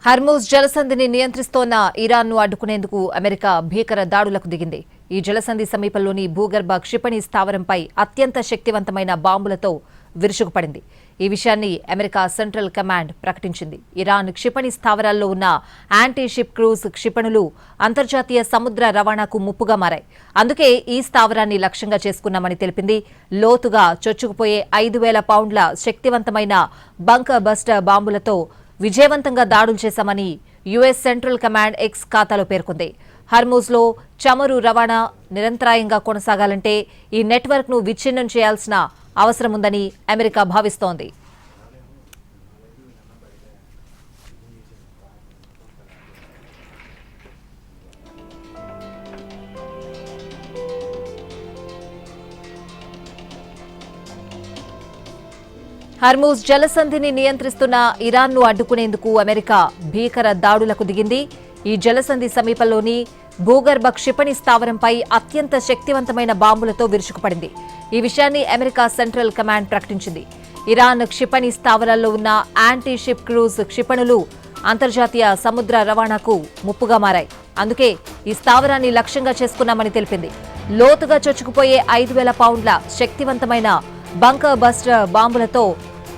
Hormuz జలసంధిని నియంత్రిస్తోన్న ఇరాన్ను అడ్డుకునేందుకు America భీకర దాడులకు దిగింది. ఈ జలసంధి సమీపంలోని భూగర్భ క్షిపణి స్థావరంపై అత్యంత శక్తివంతమైన బాంబులతో విరుచుకుపడింది. ఈ విషయాన్ని అమెరికా సెంట్రల్ కమాండ్ ప్రకటించింది. ఇరాన్ క్షిపణి స్థావరాల్లో ఉన్న యాంటీ షిప్ క్రూజ్ క్షిపణులు అంతర్జాతీయ సముద్ర రవాణాకు ముప్పుగా మారాయి. అందుకే ఈ స్థావరాన్ని లక్ష్యంగా చేసుకున్నామని తెలిపింది. లోతుగా చొచ్చుకుపోయే 5,000 పౌండ్ల శక్తివంతమైన బంకర్ బస్టర్ బాంబులతో విజయవంతంగా దాడులు చేశామని యుఎస్ సెంట్రల్ కమాండ్ ఎక్స్ ఖాతాలో పేర్కొంది. హర్మూజ్లో చమురు రవాణా నిరంతరాయంగా కొనసాగాలంటే ఈ నెట్వర్క్ను విచ్ఛిన్నం చేయాల్సిన అవసరం ఉందని అమెరికా భావిస్తోంది. హర్మూజ్ జలసంధిని నియంత్రిస్తున్న ఇరాన్ను అడ్డుకునేందుకు అమెరికా భీకర దాడులకు దిగింది. ఈ జలసంధి సమీపంలోని భూగర్భ క్షిపణి స్థావరంపై అత్యంత శక్తివంతమైన బాంబులతో విరుచుకుపడింది. ఈ విషయాన్ని అమెరికా సెంట్రల్ కమాండ్ ప్రకటించింది. ఇరాన్ క్షిపణి స్థావరాల్లో ఉన్న యాంటీ షిప్ క్రూజ్ క్షిపణులు అంతర్జాతీయ సముద్ర రవాణాకు ముప్పుగా మారాయి. అందుకే ఈ స్థావరాన్ని లక్ష్యంగా చేసుకున్నామని తెలిపింది. లోతుగా చొచ్చుకుపోయే 5,000 పౌండ్ల శక్తివంతమైన బంకర్ బస్టర్ బాంబులతో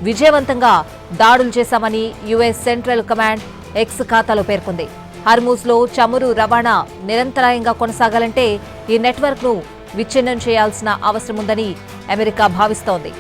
విజయవంతంగా దాడులు చేశామని యుఎస్ సెంట్రల్ కమాండ్ ఎక్స్ ఖాతాలో పేర్కొంది. హర్మూజ్లో చమురు రవాణా నిరంతరాయంగా కొనసాగాలంటే ఈ నెట్వర్క్ను విచ్ఛిన్నం చేయాల్సిన అవసరం ఉందని అమెరికా భావిస్తోంది.